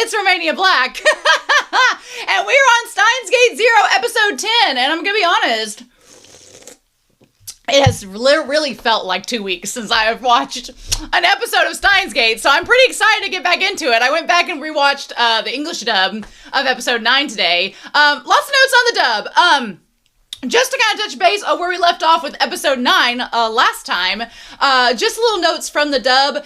It's Romania Black. And we're on Steins Gate 0, episode 10. And I'm going to be honest, it has really felt like 2 weeks since I have watched an episode of Steins Gate, so I'm pretty excited to get back into it. I went back and rewatched the English dub of episode 9 today. Lots of notes on the dub. Just to kind of touch base on where we left off with episode 9 last time, just little notes from the dub.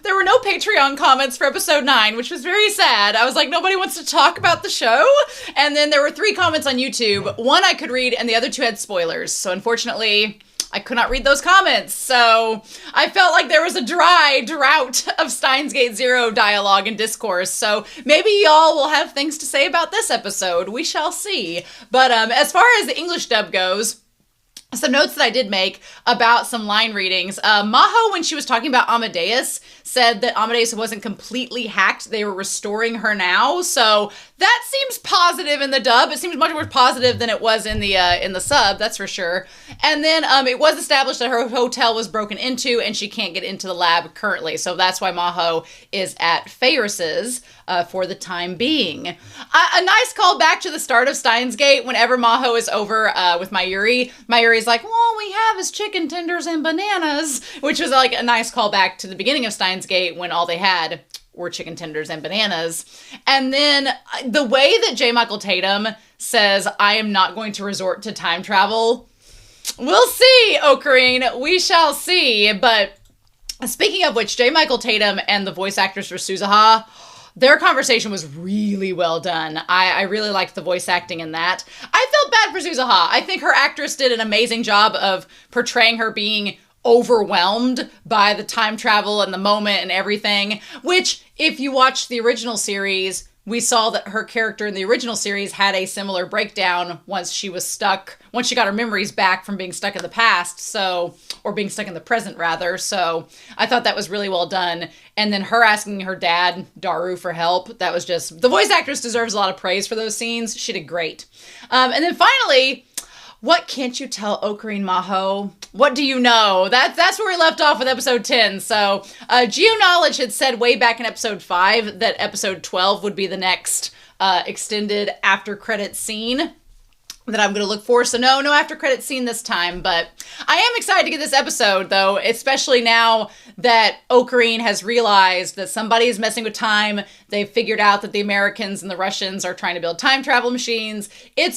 There were no Patreon comments for episode 9, which was very sad. I was like, nobody wants to talk about the show? And then there were 3 comments on YouTube. 1 I could read, and the other 2 had spoilers. So unfortunately, I could not read those comments. So I felt like there was a drought of Steins Gate 0 dialogue and discourse. So maybe y'all will have things to say about this episode. We shall see. But as far as the English dub goes, some notes that I did make about some line readings. Maho, when she was talking about Amadeus, said that Amadeus wasn't completely hacked. They were restoring her now. So that seems positive in the dub. It seems much more positive than it was in the sub, that's for sure. And then it was established that her hotel was broken into and she can't get into the lab currently. So that's why Maho is at Ferris's for the time being. A nice call back to the start of Steins Gate. Whenever Maho is over with Mayuri's like, all we have is chicken tenders and bananas, which was like a nice call back to the beginning of Steins Gate when all they had were chicken tenders and bananas. And then the way that J. Michael Tatum says, I am not going to resort to time travel. We'll see, Okarin. We shall see. But speaking of which, J. Michael Tatum and the voice actors for Suzuha, their conversation was really well done. I really liked the voice acting in that. I felt bad for Suzuha. I think her actress did an amazing job of portraying her being overwhelmed by the time travel and the moment and everything, which if you watch the original series, we saw that her character in the original series had a similar breakdown once she got her memories back from being stuck in the past, or being stuck in the present rather. So I thought that was really well done. And then her asking her dad, Daru, for help, that was just, the voice actress deserves a lot of praise for those scenes. She did great. And then finally, what can't you tell Okarin Maho? What do you know? That's where we left off with episode 10. So Geo-Knowledge had said way back in episode 5 that episode 12 would be the next extended after credits scene that I'm going to look for. So no after credits scene this time, but I am excited to get this episode though, especially now that Okarin has realized that somebody is messing with time. They've figured out that the Americans and the Russians are trying to build time travel machines. It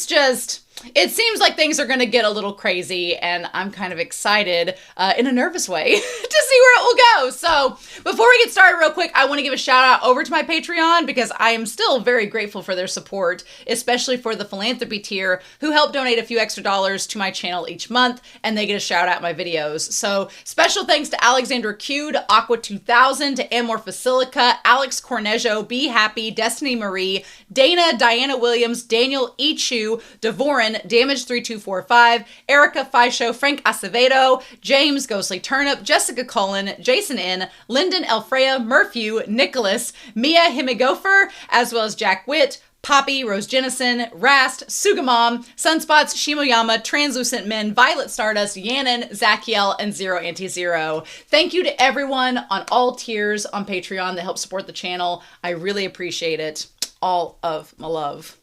seems like things are going to get a little crazy, and I'm kind of excited in a nervous way to see where it will go. So before we get started real quick, I want to give a shout out over to my Patreon because I am still very grateful for their support, especially for the philanthropy tier who help donate a few extra dollars to my channel each month, and they get a shout out in my videos. So special thanks to Alexandra Cude, Aqua 2000, to Amor Facilica, Alex Cornejo, Be Happy, Destiny Marie, Dana, Diana Williams, Daniel Ichu, Devorin, Damage 3245, Erica Fisho, Frank Acevedo, James Ghostly Turnip, Jessica Cullen, Jason N, Lyndon Elfreya, Murphew, Nicholas, Mia Himigofer, as well as Jack Witt, Poppy, Rose Jennison, Rast, Sugamom, Sunspots, Shimoyama, Translucent Men, Violet Stardust, Yannon, Zachiel, and Zero Anti-Zero. Thank you to everyone on all tiers on Patreon that help support the channel. I really appreciate it. All of my love.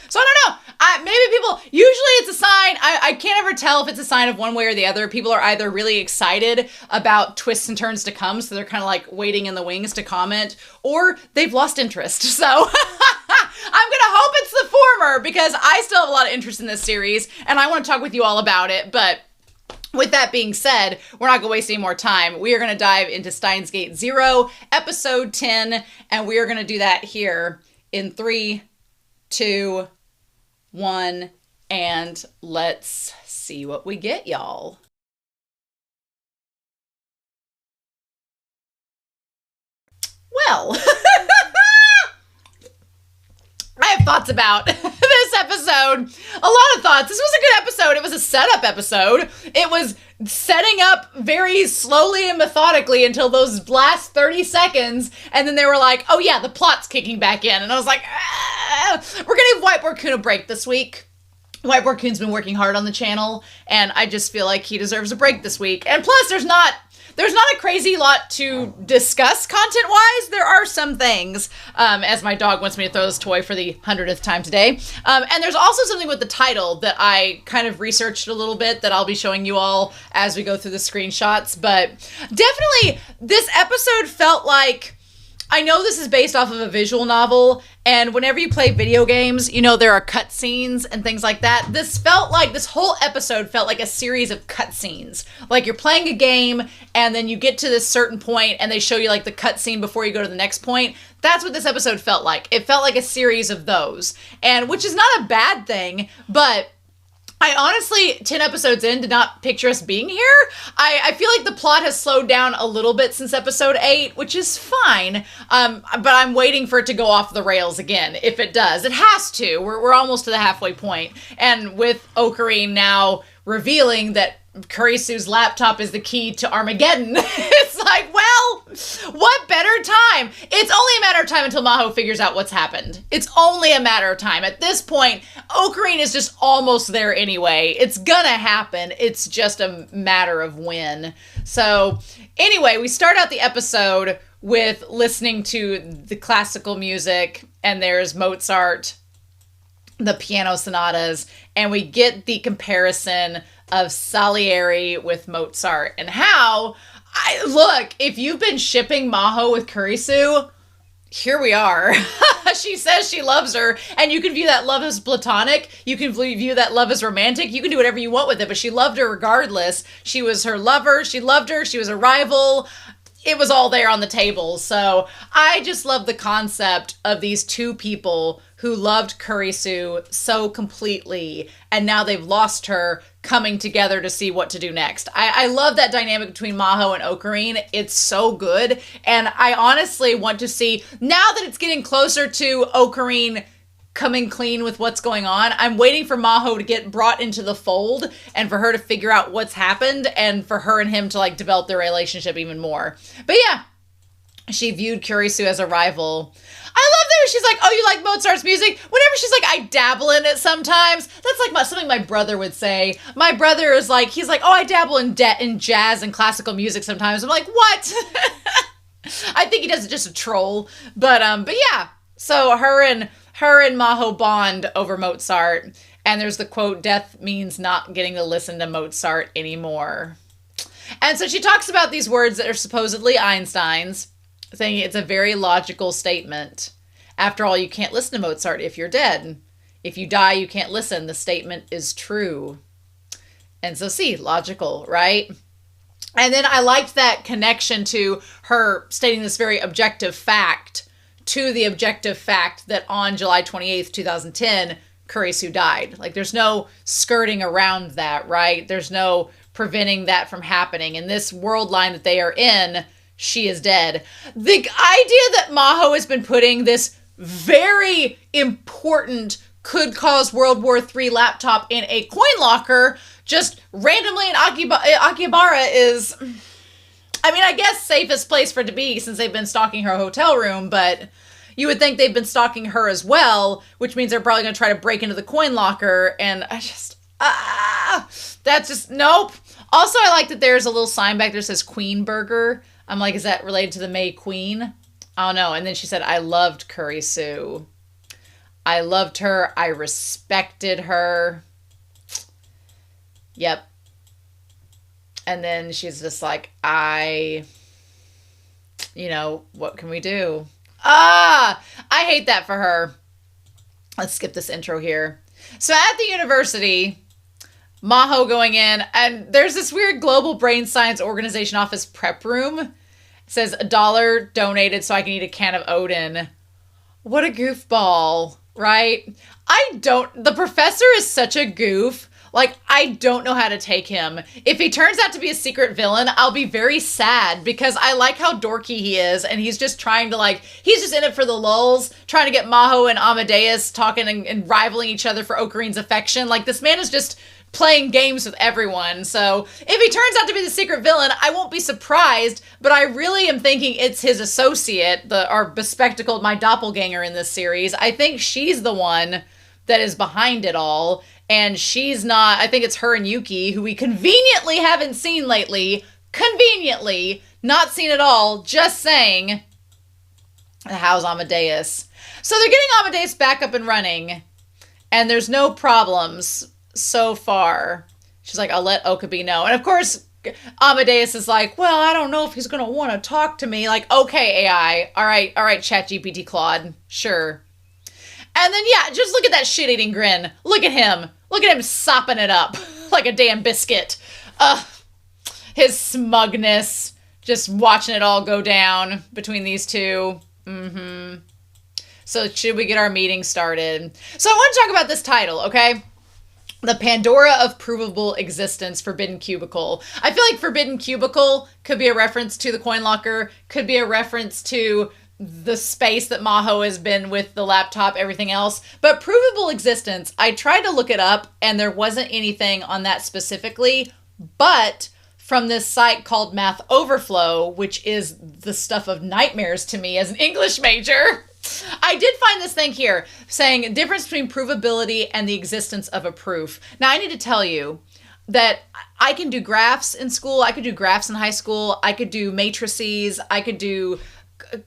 So I don't know. Maybe people, usually it's a sign, I can't ever tell if it's a sign of one way or the other. People are either really excited about twists and turns to come, so they're kind of like waiting in the wings to comment, or they've lost interest. So I'm going to hope it's the former because I still have a lot of interest in this series and I want to talk with you all about it. But with that being said, we're not going to waste any more time. We are going to dive into Steins Gate 0, episode 10, and we are going to do that here in 3, 2, 1, and let's see what we get, y'all. Well, I have thoughts about this episode. A lot of thoughts. This was a good episode. It was a setup episode. It was setting up very slowly and methodically until those last 30 seconds. And then they were like, oh yeah, the plot's kicking back in. And I was like, we're going to give Whiteboard Kun a break this week. Whiteboard Kun's been working hard on the channel, and I just feel like he deserves a break this week. And plus, there's not there's not a crazy lot to discuss content-wise. There are some things, as my dog wants me to throw this toy for the 100th time today. And there's also something with the title that I kind of researched a little bit that I'll be showing you all as we go through the screenshots. But definitely, this episode felt like, I know this is based off of a visual novel, and whenever you play video games, you know, there are cutscenes and things like that. This whole episode felt like a series of cutscenes. Like you're playing a game, and then you get to this certain point, and they show you like the cutscene before you go to the next point. That's what this episode felt like. It felt like a series of those, and which is not a bad thing, but I honestly, 10 episodes in, did not picture us being here. I feel like the plot has slowed down a little bit since episode 8, which is fine. But I'm waiting for it to go off the rails again. If it does, it has to. We're almost to the halfway point. And with Okarin now revealing that Kurisu's laptop is the key to Armageddon, it's like, well, what better time? It's only a matter of time until Maho figures out what's happened. It's only a matter of time. At this point, Okarin is just almost there anyway. It's gonna happen. It's just a matter of when. So anyway, we start out the episode with listening to the classical music, and there's Mozart, the piano sonatas, and we get the comparison of Salieri with Mozart, and how, look, if you've been shipping Maho with Kurisu, here we are. She says she loves her, and you can view that love as platonic, you can view that love as romantic, you can do whatever you want with it, but she loved her regardless. She was her lover, she loved her, she was a rival. It was all there on the table. So I just love the concept of these two people who loved Kurisu so completely, and now they've lost her, coming together to see what to do next. I love that dynamic between Maho and Okarin. It's so good. And I honestly want to see, now that it's getting closer to Okarin coming clean with what's going on, I'm waiting for Maho to get brought into the fold and for her to figure out what's happened and for her and him to like develop their relationship even more. But yeah, she viewed Kurisu as a rival. I love that she's like, oh, you like Mozart's music? Whenever she's like, I dabble in it sometimes. That's like something my brother would say. My brother is like, he's like, oh, I dabble in jazz and classical music sometimes. I'm like, what? I think he does it just to troll. But yeah. So her and Maho bond over Mozart. And there's the quote, death means not getting to listen to Mozart anymore. And so she talks about these words that are supposedly Einstein's, saying it's a very logical statement. After all, you can't listen to Mozart if you're dead. If you die, you can't listen. The statement is true. And so see, logical, right? And then I liked that connection to her stating this very objective fact to the objective fact that on July 28th, 2010, Kurisu died. Like there's no skirting around that, right? There's no preventing that from happening. In this world line that they are in, she is dead. The idea that Maho has been putting this very important, could cause World War III laptop in a coin locker just randomly in Akihabara is, I mean, I guess safest place for it to be since they've been stalking her hotel room, but you would think they've been stalking her as well, which means they're probably going to try to break into the coin locker, and I just, that's just, nope. Also, I like that there's a little sign back there that says Queen Burger. I'm like, is that related to the May Queen? I don't know. And then she said, I loved Kurisu. I loved her. I respected her. Yep. And then she's just like, what can we do? I hate that for her. Let's skip this intro here. So at the university, Maho going in, and there's this weird Global Brain Science Organization office prep room. It says $1 donated so I can eat a can of Odin. What a goofball, right? The professor is such a goof. Like, I don't know how to take him. If he turns out to be a secret villain, I'll be very sad because I like how dorky he is, and he's just trying to, he's just in it for the lulz, trying to get Maho and Amadeus talking and rivaling each other for Okarin's affection. Like, this man is just playing games with everyone. So if he turns out to be the secret villain, I won't be surprised, but I really am thinking it's his associate, our bespectacled, my doppelganger in this series. I think she's the one that is behind it all. And she's not, I think it's her and Yuki, who we conveniently haven't seen lately, conveniently, not seen at all, just saying, how's Amadeus? So they're getting Amadeus back up and running, and there's no problems so far. She's like, I'll let Okabe know. And of course, Amadeus is like, well, I don't know if he's going to want to talk to me. Like, okay, AI. All right, ChatGPT Claude. Sure. And then, yeah, just look at that shit-eating grin. Look at him. Look at him sopping it up like a damn biscuit. His smugness. Just watching it all go down between these two. So should we get our meeting started? So I want to talk about this title, okay? The Pandora of Provable Existence, Forbidden Cubicle. I feel like Forbidden Cubicle could be a reference to the coin locker, could be a reference to the space that Maho has been with the laptop, everything else. But Provable Existence, I tried to look it up and there wasn't anything on that specifically, but from this site called Math Overflow, which is the stuff of nightmares to me as an English major, I did find this thing here saying difference between provability and the existence of a proof. Now, I need to tell you that I can do graphs in school. I could do graphs in high school. I could do matrices. I could do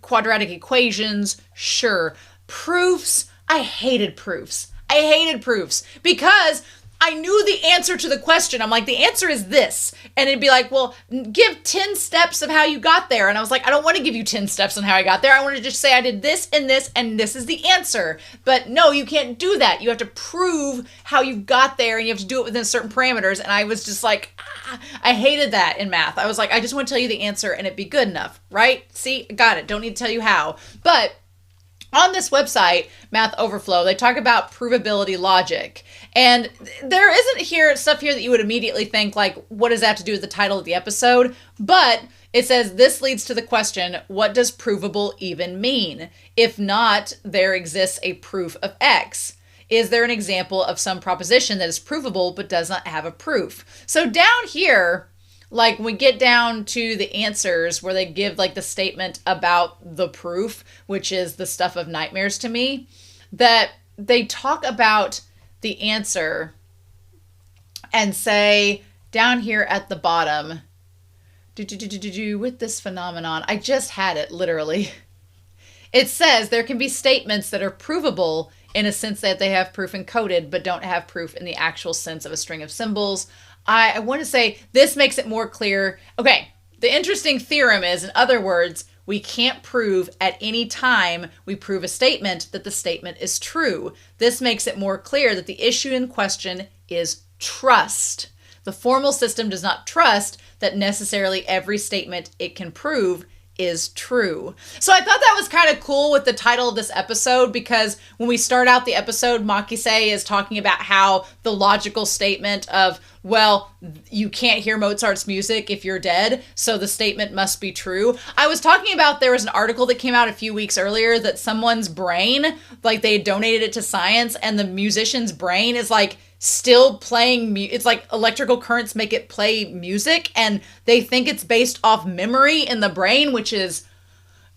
quadratic equations. Sure. Proofs. I hated proofs. Because I knew the answer to the question. I'm like, the answer is this. And it'd be like, well, give 10 steps of how you got there. And I was like, I don't want to give you 10 steps on how I got there. I want to just say I did this, and this is the answer. But no, you can't do that. You have to prove how you got there, and you have to do it within certain parameters. And I was just like, I hated that in math. I was like, I just want to tell you the answer and it be good enough, right? See, got it. Don't need to tell you how. But on this website, Math Overflow, they talk about provability logic. And there isn't stuff here that you would immediately think, like, what does that have to do with the title of the episode? But it says, this leads to the question, what does provable even mean? If not, there exists a proof of X. Is there an example of some proposition that is provable but does not have a proof? So down here, like when we get down to the answers where they give like the statement about the proof, which is the stuff of nightmares to me, that they talk about the answer and say down here at the bottom, with this phenomenon, I just had it literally. It says there can be statements that are provable in a sense that they have proof encoded, but don't have proof in the actual sense of a string of symbols. I want to say this makes it more clear. Okay, the interesting theorem is, in other words, we can't prove at any time we prove a statement that the statement is true. This makes it more clear that the issue in question is trust. The formal system does not trust that necessarily every statement it can prove is true. So I thought that was kind of cool with the title of this episode, because when we start out the episode, Makise is talking about how the logical statement of, well, you can't hear Mozart's music if you're dead, so the statement must be true. I was talking about, there was an article that came out a few weeks earlier that someone's brain, like they donated it to science, and the musician's brain is like still playing, it's like electrical currents make it play music, and they think it's based off memory in the brain, which is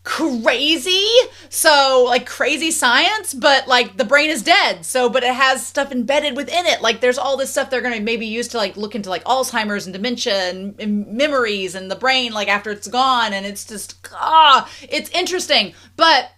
crazy. So like crazy science, but like the brain is dead. So, but it has stuff embedded within it. Like there's all this stuff they're going to maybe use to like look into like Alzheimer's and dementia and memories and the brain, like after it's gone. And it's just, it's interesting. But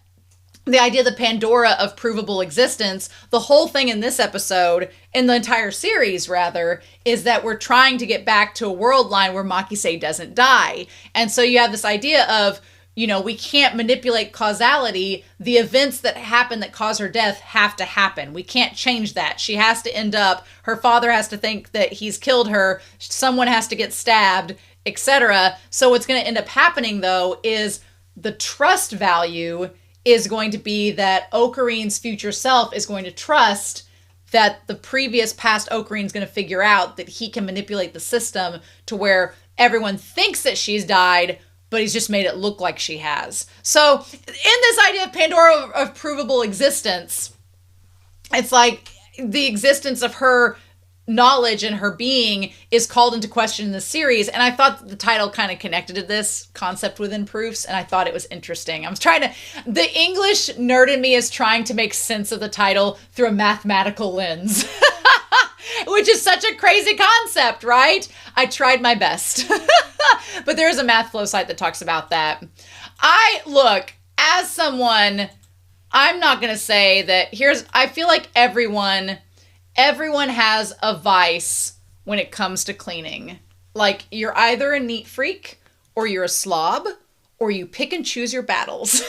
the idea of the Pandora of provable existence, the whole thing in this episode, in the entire series rather, is that we're trying to get back to a world line where Makise doesn't die. And so you have this idea of, you know, we can't manipulate causality. The events that happen that cause her death have to happen. We can't change that. She has to end up, her father has to think that he's killed her, someone has to get stabbed, etc. So what's going to end up happening though is the trust value is going to be that Okarin's future self is going to trust that the previous past Okarin's going to figure out that he can manipulate the system to where everyone thinks that she's died, but he's just made it look like she has. So in this idea of Pandora of provable existence, it's like the existence of her knowledge and her being is called into question in the series. And I thought the title kind of connected to this concept within proofs, and I thought it was interesting. The English nerd in me is trying to make sense of the title through a mathematical lens. Which is such a crazy concept, right? I tried my best. But there is a math flow site that talks about that. Look, as someone, I'm not going to say that I feel like everyone has a vice when it comes to cleaning. Like, you're either a neat freak or you're a slob or you pick and choose your battles.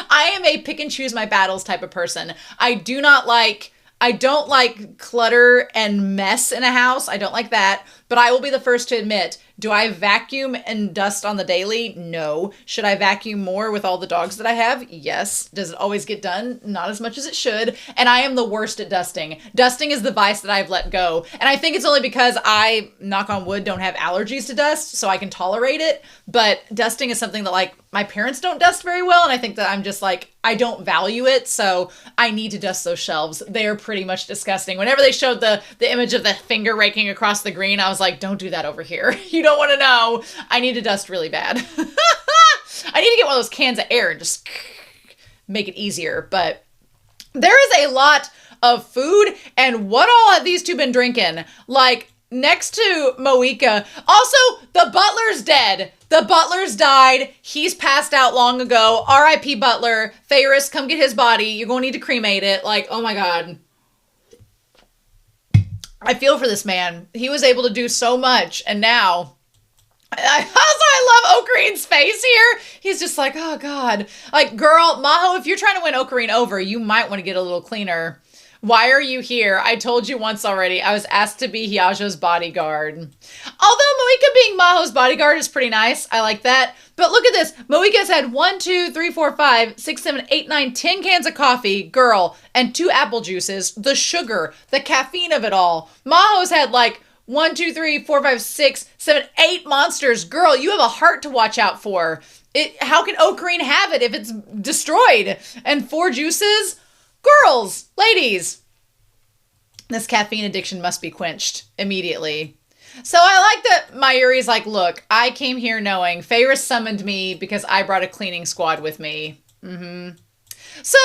I am a pick and choose my battles type of person. I don't like clutter and mess in a house. I don't like that. But I will be the first to admit, do I vacuum and dust on the daily? No. Should I vacuum more with all the dogs that I have? Yes. Does it always get done? Not as much as it should. And I am the worst at dusting. Dusting is the vice that I've let go. And I think it's only because I, knock on wood, don't have allergies to dust, so I can tolerate it. But dusting is something that, like, my parents don't dust very well, and I think that I'm just like, I don't value it, so I need to dust those shelves. They are pretty much disgusting. Whenever they showed the image of the finger raking across the green, I was like, don't do that over here. You don't want to know. I need to dust really bad. I need to get one of those cans of air and just make it easier. But there is a lot of food, and what all have these two been drinking? Like, next to Moeka. Also, the butler's dead. The butler's died. He's passed out long ago. R.I.P. Butler. Ferris, come get his body. You're going to need to cremate it. Like, oh my God. I feel for this man. He was able to do so much, and now... I love Okarin's face here. He's just like, oh God. Like, girl, Maho, if you're trying to win Okarin over, you might want to get a little cleaner. Why are you here? I told you once already. I was asked to be Hyajo's bodyguard. Although Moeka being Maho's bodyguard is pretty nice. I like that. But look at this. Moeka's had 1, 2, 3, 4, 5, 6, 7, 8, 9, 10 cans of coffee, girl, and 2 apple juices, the sugar, the caffeine of it all. Maho's had like 1, 2, 3, 4, 5, 6, 7, 8 monsters. Girl, you have a heart to watch out for. How can Okarin have it if it's destroyed? And 4 juices? Girls, ladies, this caffeine addiction must be quenched immediately. So I like that Mayuri's like, look, I came here knowing Ferris summoned me because I brought a cleaning squad with me. So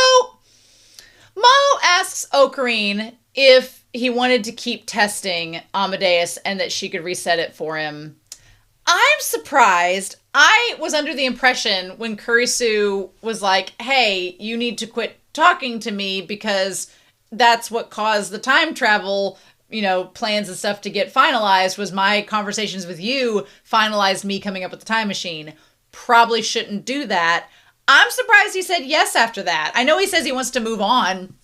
Maho asks Okarin if he wanted to keep testing Amadeus and that she could reset it for him. I'm surprised. I was under the impression when Kurisu was like, hey, you need to quit talking to me because that's what caused the time travel, plans and stuff to get finalized, was my conversations with you finalized me coming up with the time machine. Probably shouldn't do that. I'm surprised he said yes after that. I know he says he wants to move on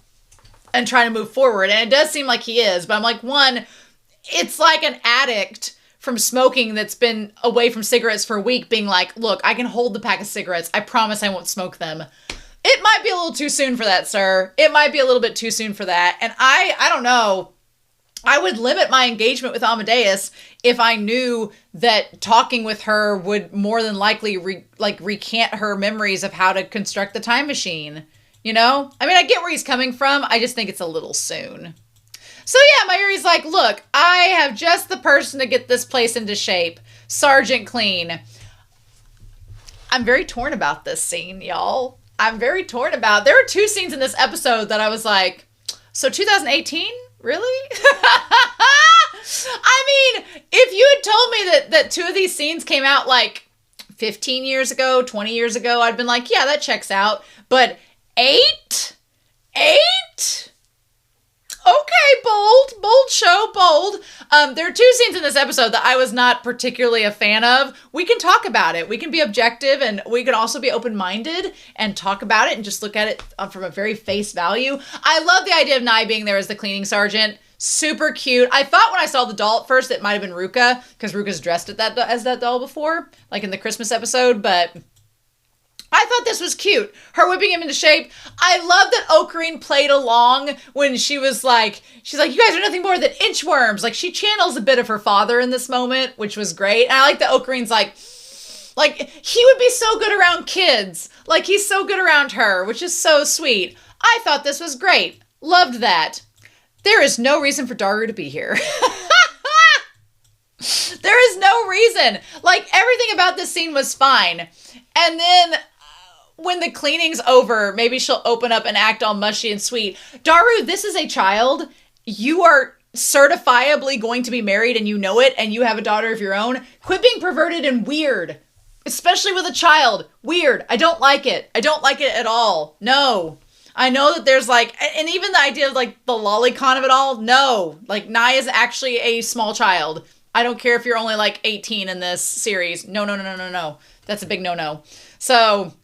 and try to move forward, and it does seem like he is, but I'm like, one, it's like an addict from smoking that's been away from cigarettes for a week being like, look, I can hold the pack of cigarettes. I promise I won't smoke them. It might be a little too soon for that, sir. It might be a little bit too soon for that. And I don't know. I would limit my engagement with Amadeus if I knew that talking with her would more than likely recant her memories of how to construct the time machine. I mean, I get where he's coming from. I just think it's a little soon. So yeah, Mayuri's like, look, I have just the person to get this place into shape. Sergeant Clean. I'm very torn about this scene, y'all. I'm very torn about. There were 2 scenes in this episode that I was like, so 2018? Really? I mean, if you had told me that 2 of these scenes came out like 15 years ago, 20 years ago, I'd been like, yeah, that checks out. But 8? 8? Okay, bold show, bold. There are 2 scenes in this episode that I was not particularly a fan of. We can talk about it. We can be objective, and we can also be open-minded and talk about it and just look at it from a very face value. I love the idea of Nai being there as the cleaning sergeant. Super cute. I thought when I saw the doll at first it might have been Ruka, because Ruka's dressed as that doll before, like in the Christmas episode, but I thought this was cute. Her whipping him into shape. I love that Okarin played along when she's like, you guys are nothing more than inchworms. Like, she channels a bit of her father in this moment, which was great. And I like that Okarin's like, he would be so good around kids. Like, he's so good around her, which is so sweet. I thought this was great. Loved that. There is no reason for Daru to be here. There is no reason. Like, everything about this scene was fine. And then when the cleaning's over, maybe she'll open up and act all mushy and sweet. Daru, this is a child. You are certifiably going to be married and you know it and you have a daughter of your own, quit being perverted and weird. Especially with a child. Weird. I don't like it. I don't like it at all. No. I know that there's like, and even the idea of like the lolicon of it all, no. Like, Nye is actually a small child. I don't care if you're only like 18 in this series. No, no, no, no, no, no. That's a big no-no. So,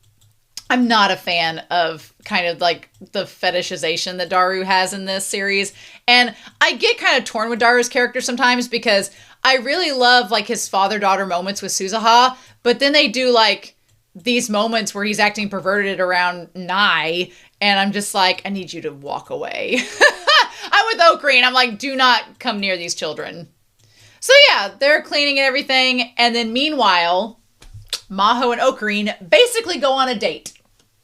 I'm not a fan of kind of like the fetishization that Daru has in this series. And I get kind of torn with Daru's character sometimes because I really love like his father-daughter moments with Suzuha, but then they do like these moments where he's acting perverted around Nye, and I'm just like, I need you to walk away. I'm with Okarin. I'm like, do not come near these children. So yeah, they're cleaning and everything. And then meanwhile, Maho and Okarin basically go on a date.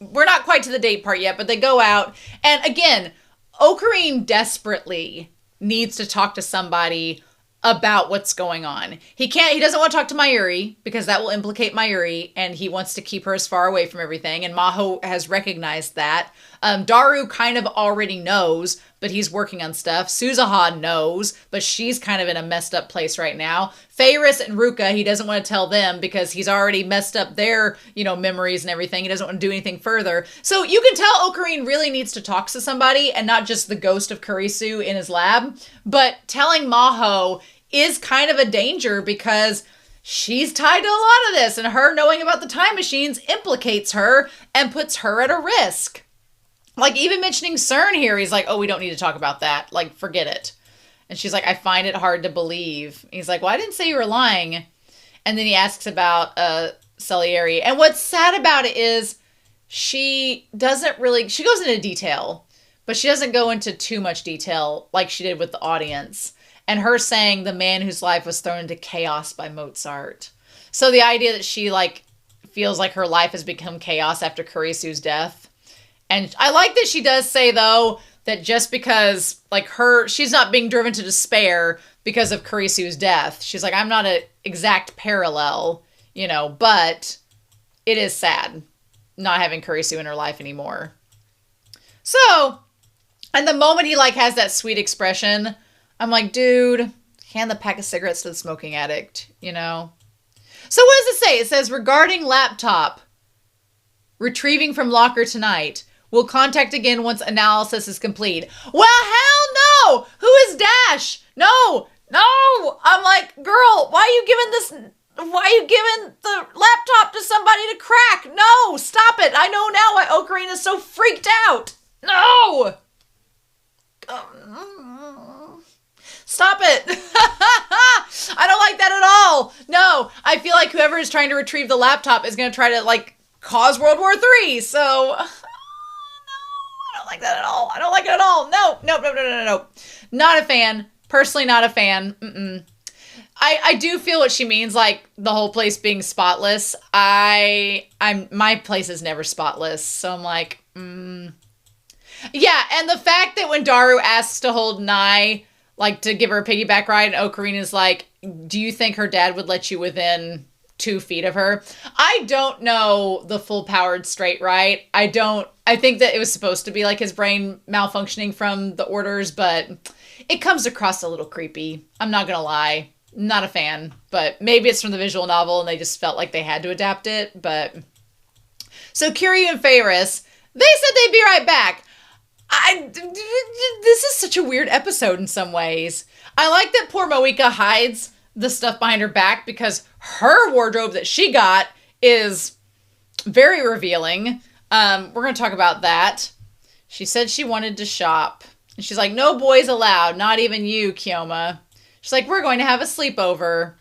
We're not quite to the date part yet, but they go out. And again, Okarin desperately needs to talk to somebody about what's going on. He doesn't want to talk to Mayuri because that will implicate Mayuri, and he wants to keep her as far away from everything. And Maho has recognized that. Daru kind of already knows, but he's working on stuff. Suzuha knows, but she's kind of in a messed up place right now. Feyris and Ruka, he doesn't want to tell them because he's already messed up their, memories and everything. He doesn't want to do anything further. So you can tell Okarin really needs to talk to somebody and not just the ghost of Kurisu in his lab. But telling Maho is kind of a danger because she's tied to a lot of this, and her knowing about the time machines implicates her and puts her at a risk. Like, even mentioning CERN here, he's like, oh, we don't need to talk about that. Like, forget it. And she's like, I find it hard to believe. He's like, well, I didn't say you were lying. And then he asks about Salieri. And what's sad about it is she goes into detail, but she doesn't go into too much detail like she did with the audience. And her saying the man whose life was thrown into chaos by Mozart. So the idea that she, feels like her life has become chaos after Kurisu's death. And I like that she does say, though, that just because, she's not being driven to despair because of Kurisu's death. She's like, I'm not an exact parallel, but it is sad not having Kurisu in her life anymore. So, and the moment he, has that sweet expression, I'm like, dude, hand the pack of cigarettes to the smoking addict, So what does it say? It says, regarding laptop, retrieving from locker tonight. We'll contact again once analysis is complete. Well, hell no! Who is Dash? No! I'm like, girl, why are you giving the laptop to somebody to crack? No! Stop it! I know now why Okarin is so freaked out! No! Stop it! I don't like that at all! No! I feel like whoever is trying to retrieve the laptop is going to try to, cause World War III, so... I don't like that at all. I don't like it at all. No. Not a fan. Personally, not a fan. I do feel what she means, the whole place being spotless. My place is never spotless, so I'm like, Yeah, and the fact that when Daru asks to hold Nye, to give her a piggyback ride, and Okarin is like, do you think her dad would let you within 2 feet of her? I don't know the full powered straight right. I think that it was supposed to be his brain malfunctioning from the orders, but it comes across a little creepy. I'm not gonna lie. Not a fan, but maybe it's from the visual novel and they just felt like they had to adapt it, but... So Kiryu and Feyris, they said they'd be right back. This is such a weird episode in some ways. I like that poor Moeka hides the stuff behind her back because her wardrobe that she got is very revealing. We're going to talk about that. She said she wanted to shop. And she's like, no boys allowed, not even you, Kyoma. She's like, we're going to have a sleepover.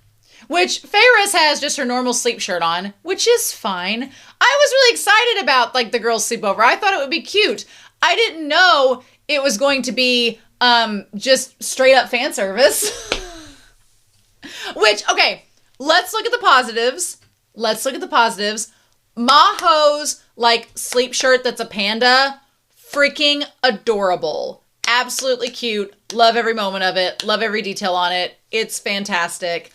Which Feyris has just her normal sleep shirt on, which is fine. I was really excited about the girls' sleepover. I thought it would be cute. I didn't know it was going to be just straight up fan service. Which, okay, let's look at the positives. Maho's, sleep shirt that's a panda, freaking adorable. Absolutely cute. Love every moment of it. Love every detail on it. It's fantastic.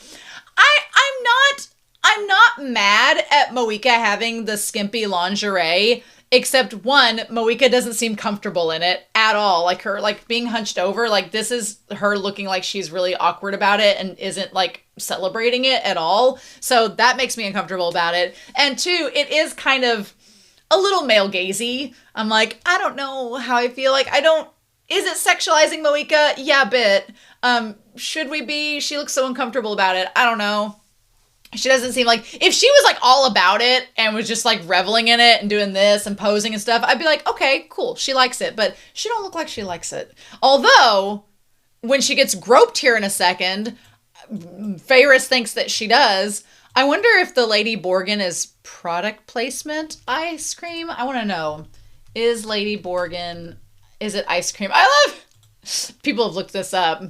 I'm not mad at Moeka having the skimpy lingerie, except one, Moeka doesn't seem comfortable in it at all. Like her, like being hunched over, like this is her looking like she's really awkward about it and isn't like celebrating it at all. So that makes me uncomfortable about it. And two, it is kind of a little male gazy. I'm like, I don't know how I feel. Like, is it sexualizing Moeka? Yeah, a bit. Should we be? She looks so uncomfortable about it. I don't know. She doesn't seem like, if she was like all about it and was just like reveling in it and doing this and posing and stuff, I'd be like, okay, cool. She likes it, but she don't look like she likes it. Although when she gets groped here in a second, Ferris thinks that she does. I wonder if the Lady Borgin is product placement ice cream. I want to know, is Lady Borgin, is it ice cream? I love, people have looked this up.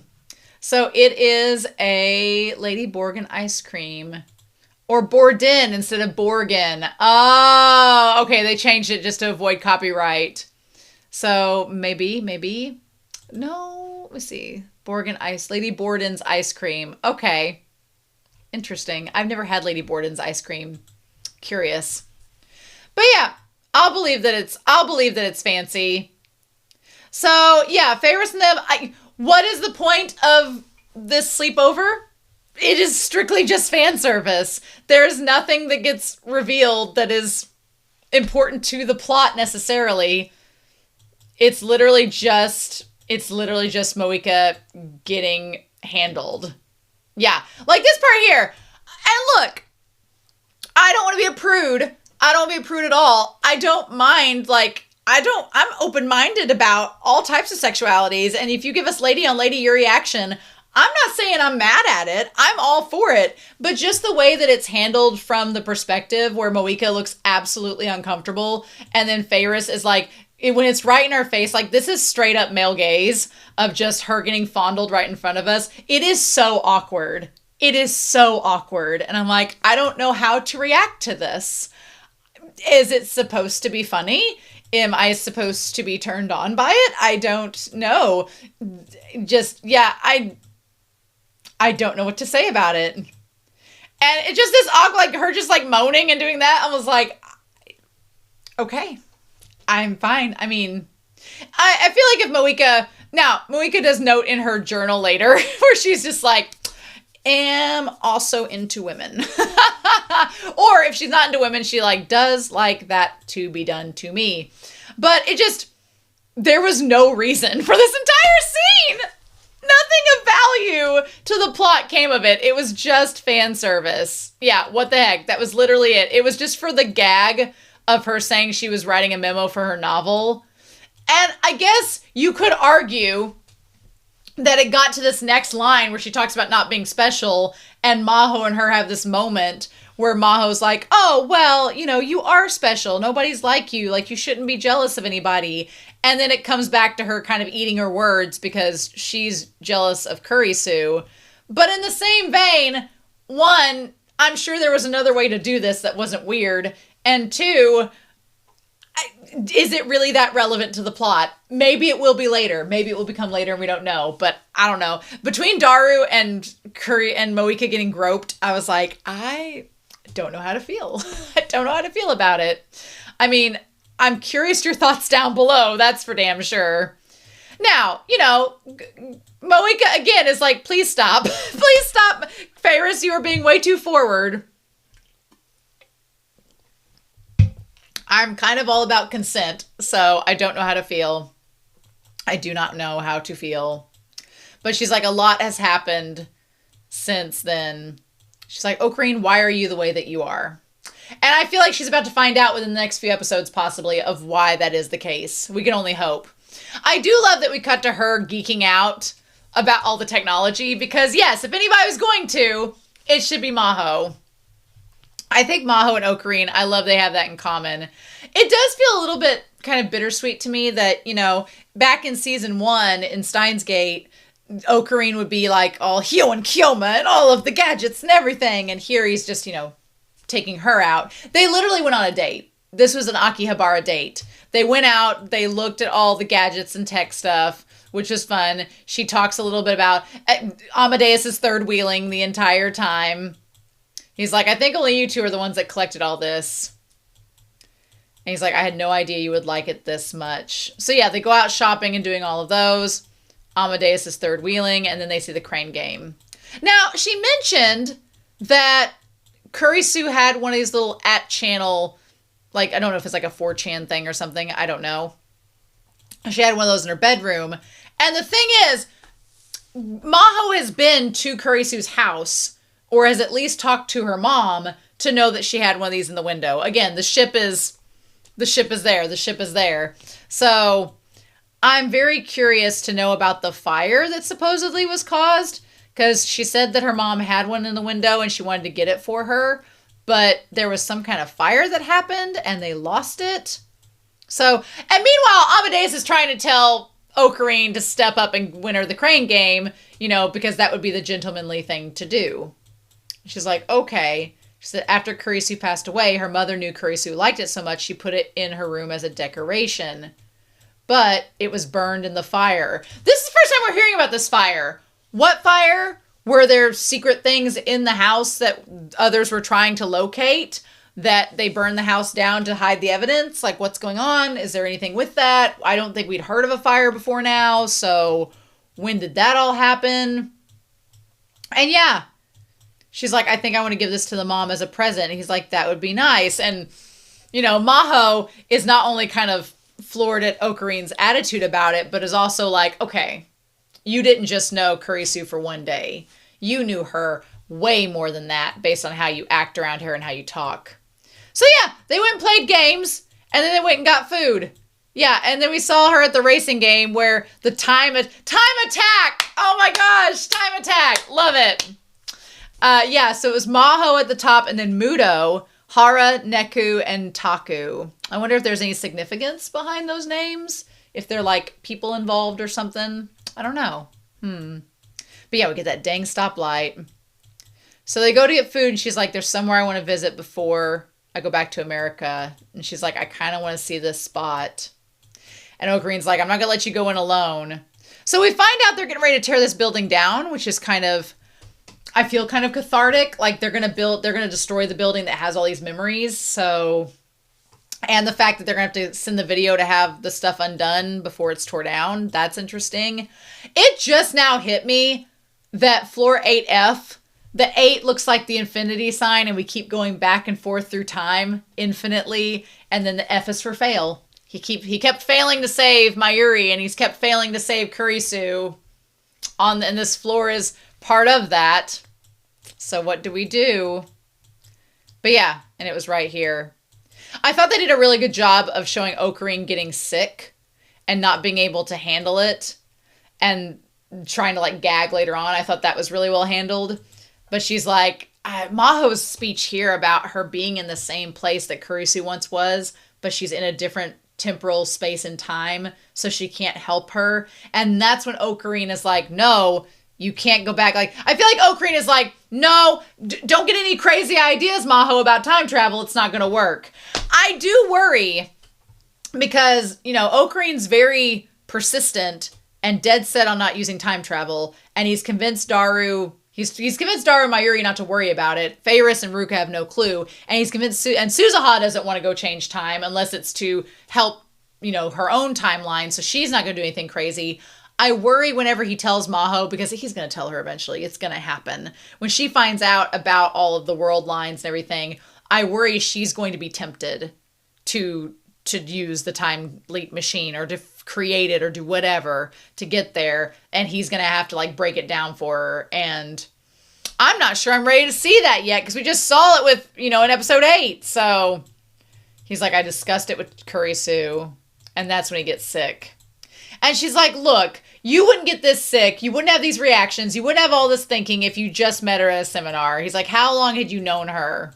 So it is a Lady Borgin ice cream. Or Borden instead of Borgin. Oh, okay. They changed it just to avoid copyright. So maybe. No, let me see. Borgin ice. Lady Borden's ice cream. Okay. Interesting. I've never had Lady Borden's ice cream. Curious. But yeah, I'll believe that it's fancy. So yeah, Ferris and them, what is the point of this sleepover? It is strictly just fan service. There's nothing that gets revealed that is important to the plot necessarily. It's literally just Moeka getting handled. Yeah, like this part here. And look, I don't want to be a prude. I don't want to be a prude at all. I don't mind, I'm open-minded about all types of sexualities. And if you give us lady on lady Yuri action, I'm not saying I'm mad at it. I'm all for it. But just the way that it's handled from the perspective where Moeka looks absolutely uncomfortable. And then Ferris is like, when it's right in our face, like this is straight up male gaze of just her getting fondled right in front of us. It is so awkward. It is so awkward. And I'm like, I don't know how to react to this. Is it supposed to be funny? Am I supposed to be turned on by it? I don't know. Just, yeah, I don't know what to say about it. And it's just this awkward, like her just like moaning and doing that. I was like, okay, I'm fine. I mean, I feel like if Moeka does note in her journal later where she's just like, am also into women. Or if she's not into women, she like does like that to be done to me. But there was no reason for this entire scene. Nothing of value to the plot came of it. It was just fan service. Yeah, what the heck? That was literally it. It was just for the gag of her saying she was writing a memo for her novel. And I guess you could argue that it got to this next line where she talks about not being special, and Maho and her have this moment where Maho's like, oh, well, you are special. Nobody's like you shouldn't be jealous of anybody. And then it comes back to her kind of eating her words because she's jealous of Kurisu. But in the same vein, one, I'm sure there was another way to do this that wasn't weird. And two, is it really that relevant to the plot? Maybe it will be later. Maybe it will become later and we don't know. But I don't know. Between Daru and Moeka getting groped, I was like, I don't know how to feel. I don't know how to feel about it. I mean, I'm curious your thoughts down below. That's for damn sure. Now, Moeka again is like, please stop. Please stop. Ferris, you are being way too forward. I'm kind of all about consent, so I don't know how to feel. I do not know how to feel. But she's like, a lot has happened since then. She's like, Okarin, why are you the way that you are? And I feel like she's about to find out within the next few episodes, possibly, of why that is the case. We can only hope. I do love that we cut to her geeking out about all the technology, because yes, if anybody was going to, it should be Maho. I think Maho and Okarin, I love they have that in common. It does feel a little bit kind of bittersweet to me that, back in season 1 in Steins Gate, Okarin would be like all Hyo and Kyoma and all of the gadgets and everything. And here he's just, taking her out. They literally went on a date. This was an Akihabara date. They went out, they looked at all the gadgets and tech stuff, which was fun. She talks a little bit about Amadeus's third wheeling the entire time. He's like, I think only you two are the ones that collected all this. And he's like, I had no idea you would like it this much. So yeah, they go out shopping and doing all of those. Amadeus is third wheeling, and then they see the crane game. Now, she mentioned that Kurisu had one of these little @channel, like, I don't know if it's like a 4chan thing or something. I don't know. She had one of those in her bedroom. And the thing is, Maho has been to Kurisu's house, or has at least talked to her mom to know that she had one of these in the window. Again, the ship is there. The ship is there. So I'm very curious to know about the fire that supposedly was caused, because she said that her mom had one in the window and she wanted to get it for her, but there was some kind of fire that happened and they lost it. So, and meanwhile, Amadeus is trying to tell Okarin to step up and win her the crane game, you know, because that would be the gentlemanly thing to do. She's like, okay. She said after Kurisu passed away, her mother knew Kurisu liked it so much she put it in her room as a decoration. But it was burned in the fire. This is the first time we're hearing about this fire. What fire? Were there secret things in the house that others were trying to locate? That they burned the house down to hide the evidence? Like, what's going on? Is there anything with that? I don't think we'd heard of a fire before now. So when did that all happen? And yeah, she's like, I think I want to give this to the mom as a present. And he's like, that would be nice. And, you know, Maho is not only kind of floored at Okarin's attitude about it, but is also like, okay, you didn't just know Kurisu for one day. You knew her way more than that based on how you act around her and how you talk. So yeah, they went and played games, and then they went and got food. Yeah, and then we saw her at the racing game where the time attack! Oh my gosh, time attack! Love it! Yeah, so it was Maho at the top, and then Muto, Hara, Neku, and Taku. I wonder if there's any significance behind those names? If they're like people involved or something? I don't know. But yeah, we get that dang stoplight. So they go to get food, and she's like, there's somewhere I want to visit before I go back to America. And she's like, I kind of want to see this spot. And Okarin's like, I'm not going to let you go in alone. So we find out they're getting ready to tear this building down, which is kind of, I feel kind of cathartic. Like they're going to destroy the building that has all these memories. So, and the fact that they're going to have to send the video to have the stuff undone before it's tore down. That's interesting. It just now hit me that floor 8F, the 8 looks like the infinity sign, and we keep going back and forth through time infinitely. And then the F is for fail. He kept failing to save Mayuri, and he's kept failing to save Kurisu. And this floor is part of that. So what do we do? But yeah, and it was right here. I thought they did a really good job of showing Okarin getting sick and not being able to handle it and trying to like gag later on. I thought that was really well handled. But she's like, Maho's speech here about her being in the same place that Kurisu once was, but she's in a different temporal space and time, so she can't help her. And that's when Okarin is like, no, you can't go back. Like, I feel like Okarin is like, no, don't get any crazy ideas, Maho, about time travel. It's not going to work. I do worry because, you know, Okarin's very persistent and dead set on not using time travel. And he's convinced Daru, he's convinced Daru and Mayuri not to worry about it. Feyris and Ruka have no clue. And he's convinced, and Suzuha doesn't want to go change time unless it's to help, you know, her own timeline. So she's not going to do anything crazy. I worry whenever he tells Maho, because he's going to tell her eventually. It's going to happen. When she finds out about all of the world lines and everything, I worry she's going to be tempted to use the time leap machine or to create it or do whatever to get there. And he's going to have to like break it down for her. And I'm not sure I'm ready to see that yet because we just saw it with, you know, in episode 8. So he's like, I discussed it with Kurisu. And that's when he gets sick. And she's like, look, you wouldn't get this sick. You wouldn't have these reactions. You wouldn't have all this thinking if you just met her at a seminar. He's like, how long had you known her?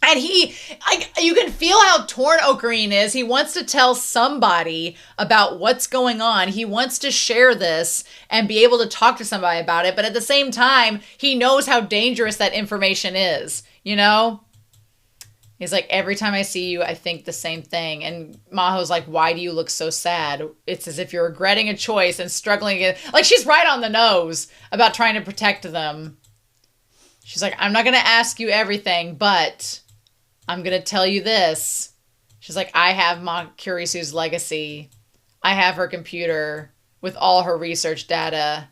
And you can feel how torn Okarin is. He wants to tell somebody about what's going on. He wants to share this and be able to talk to somebody about it. But at the same time, he knows how dangerous that information is, you know? He's like, every time I see you, I think the same thing. And Maho's like, why do you look so sad? It's as if you're regretting a choice and struggling again. Like, she's right on the nose about trying to protect them. She's like, I'm not going to ask you everything, but I'm going to tell you this. She's like, I have Ma Kurisu's legacy. I have her computer with all her research data.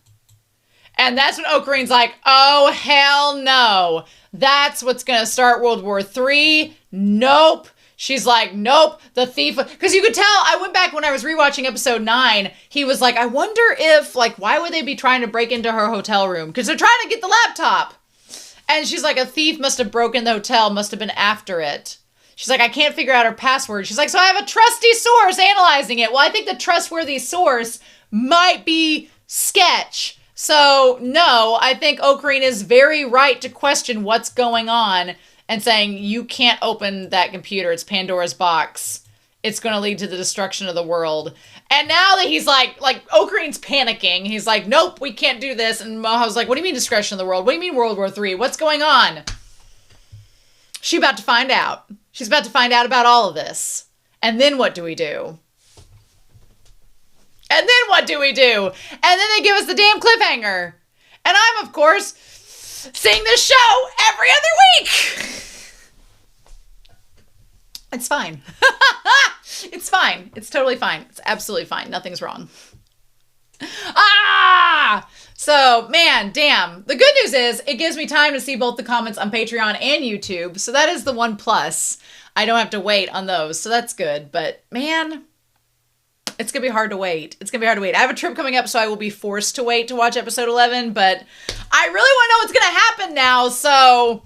And that's when Okarin's like, oh, hell no. That's what's going to start World War III. Nope. She's like, nope, the thief. Because you could tell, I went back when I was rewatching episode 9. He was like, I wonder if, like, why would they be trying to break into her hotel room? Because they're trying to get the laptop. And she's like, a thief must have broken the hotel, must have been after it. She's like, I can't figure out her password. She's like, so I have a trusty source analyzing it. Well, I think the trustworthy source might be Sketch. So, no, I think Okarin is very right to question what's going on and saying, you can't open that computer. It's Pandora's box. It's going to lead to the destruction of the world. And now that he's like Okarin's panicking. He's like, nope, we can't do this. And Maho's like, what do you mean destruction of the world? What do you mean World War III? What's going on? She's about to find out. She's about to find out about all of this. And then what do we do? And then what do we do? And then they give us the damn cliffhanger. And I'm, of course, seeing this show every other week. It's fine. It's fine. It's totally fine. It's absolutely fine. Nothing's wrong. So, man, damn. The good news is it gives me time to see both the comments on Patreon and YouTube. So that is the one plus. I don't have to wait on those. So that's good. But, man, it's going to be hard to wait. It's going to be hard to wait. I have a trip coming up, so I will be forced to wait to watch episode 11. But I really want to know what's going to happen now. So,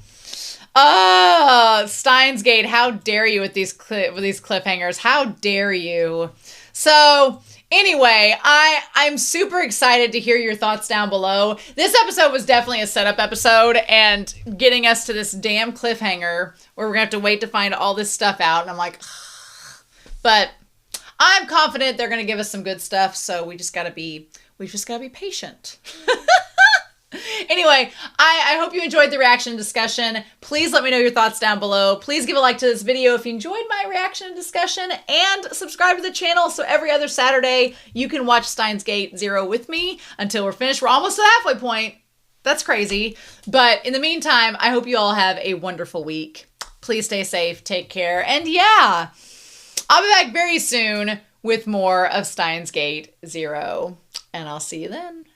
Steins Gate, how dare you with these cliffhangers? How dare you? So, anyway, I'm super excited to hear your thoughts down below. This episode was definitely a setup episode and getting us to this damn cliffhanger where we're going to have to wait to find all this stuff out. And I'm like, ugh. But I'm confident they're going to give us some good stuff. So we just got to be patient. Anyway, I hope you enjoyed the reaction discussion. Please let me know your thoughts down below. Please give a like to this video if you enjoyed my reaction and discussion, and subscribe to the channel so every other Saturday you can watch Steins Gate 0 with me until we're finished. We're almost to the halfway point. That's crazy. But in the meantime, I hope you all have a wonderful week. Please stay safe, take care, and yeah, I'll be back very soon with more of Steins Gate 0, and I'll see you then.